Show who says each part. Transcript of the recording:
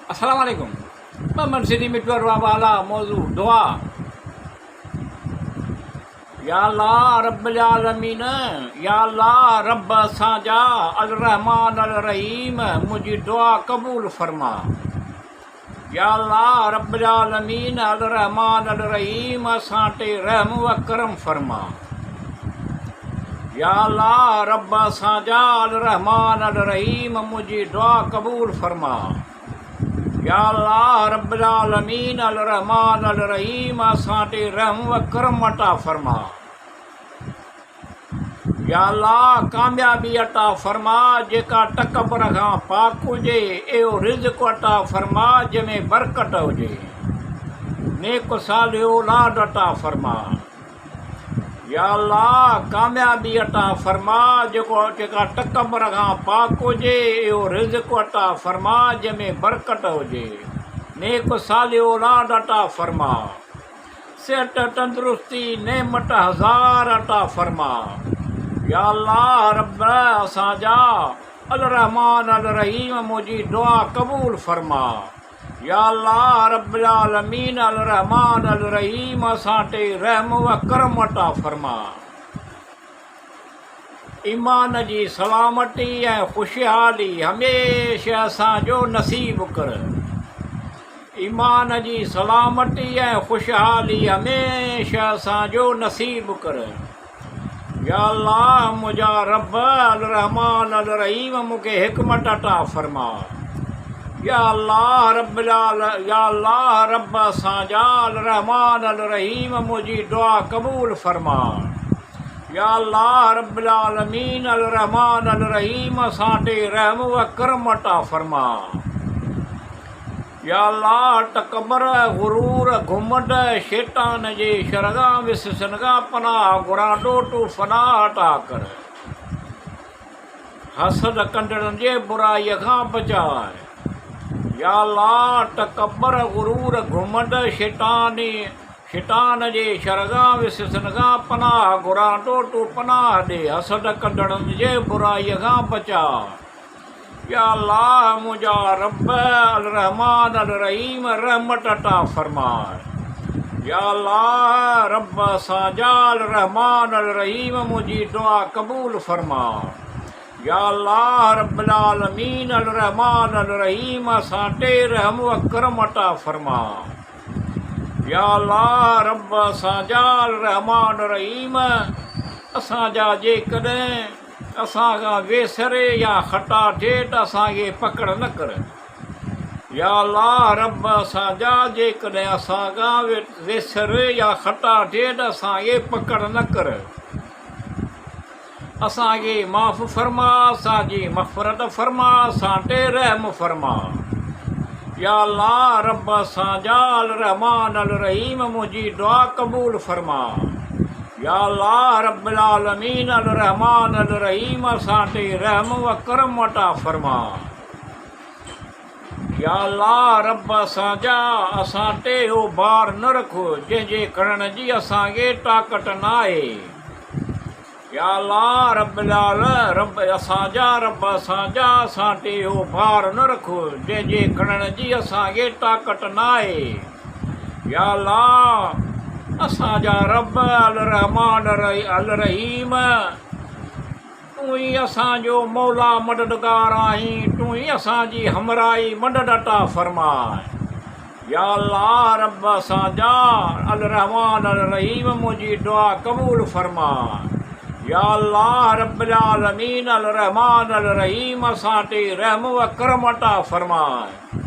Speaker 1: अस्सलाम वालेकुम। मोहम्मद सिद्दीक मिटवर वाला मौजू दुआ। या अल्लाह रब्बुल आलमीन, या अल्लाह रब असांजा अल रहमान अल रहीम मुंहिंजी दुआ क़बूल फरमा। या अल्लाह रब्बुल आलमीन अल रहमान अल रहीम असां ते रहम व करम फरमा। या अल्लाह रब असांजा अल रहमान अल रहीम मुंहिंजी दुआ क़बूल फरमा। या अल्लाह रब्बुल आलमीन अल रहमान अल रहीम असां ते रहम व करम अता फरमा। या अल्लाह कामयाबी अता फरमा जेका तकबर खां पाक हुजे, एहो रिज़्क़ अता फरमा जंहिंमें बरकत हुजे, नेक सालिह औलाद अता फरमा। या अल्लाह कामयाबी अता फरमा जेका तकबर खां पाक हुजे, एहो रिज़्क़ अता फरमा जंहिंमें बरकत हुजे, नेक सालिह औलाद अता फरमा। सिहत तंदुरुस्ती नेमत हज़ार अता फरमा। या अल्लाह रब असांजा अल रहमान अल रहीम मुंहिंजी दुआ क़बूल फरमा। या अल्लाह रब्बुल आलमीन अल रहमान अल रहीम असां ते रहम व करम अता फरमा। ईमान जी सलामती ऐं ख़ुशहाली हमेशह असांजो नसीब कर। ईमान जी सलामती ऐं ख़ुशहाली हमेशह असांजो नसीब कर। या अल्लाह मुंहिंजा रब अल रहमान अल रहीम मूंखे हिकमत अता फरमा। या अल्लाह रब असांजा अल रहमान अल रहीम मुंहिंजी दुआ क़बूल फरमा। या अल्लाह रब्बुल आलमीन अल रहमान अल रहीम असां ते रहम व करम अता फरमा। या अल्लाह तकबर गुरूर घुमंड शैतान जे शरगाह विससन खां पनाह घुरां ॾोटू फनाह अता कर। हसद कंदड़नि जे बुराईअ खां बचाए। या अल्लाह तकबर गुरूर घुमंड शैतान जे शरगाह विससन खां पनाह घुरां ॾोटू पनाह ॾे, हसद कंदड़नि जे बुराईअ खां बचा। या अल्लाह मुंहिंजा रब अल रहमान अल रहीम रहमत अता फरमाए। या अल्लाह रब असांजा अल रहमान अल रहीम मुंहिंजी दुआ क़बूल फरमा। या अल्लाह रब्बुल आलमीन अल रहमान अल रहीम असां ते रहम व करम अता फरमा। या अल्लाह रब असांजा अल रहमान अल रहीम असांजा जेकॾहिं असां खां वेसरे या खटा थिए त असांखे पकड़ न कर। या अल्लाह रब असांजा जेकॾहिं असां खां वेसरे या खटा थिए त असांखे पकड़ न कर। असांखे माफ़ फरमा, असांजी मग़फ़िरत फरमा, असां ते रहम फरमा। या अल्लाह रब असांजा अल रहमान अल रहीम मुंहिंजी दुआ क़बूल फरमा। या अल्लाह रब्बुल आलमीन अल रहमान अल रहीम असां ते रहम व करम अता फरमा। या अल्लाह रब असांजा असां ते हो भार न रखो जंहिंजे खणण जी असांखे ताक़त न आहे। या अल्लाह रब असांजा असां ते हो भार न रखो जंहिंजे खणण जी असांखे ताक़त न आहे। या अल्लाह असांजा रब अल रहमान अल रहीम तूं ई असांजो मौला मददगार आहीं, तूं ई असांजी हमराही मदद अता फरमाए। या अल्लाह रब असांजा अल रहमान अल रहीम मुंहिंजी दुआ क़बूल फरमा। या अल्लाह रब्बुल आलमीन अल रहमान अल रहीम असां ते रहम व करम अता फरमाए।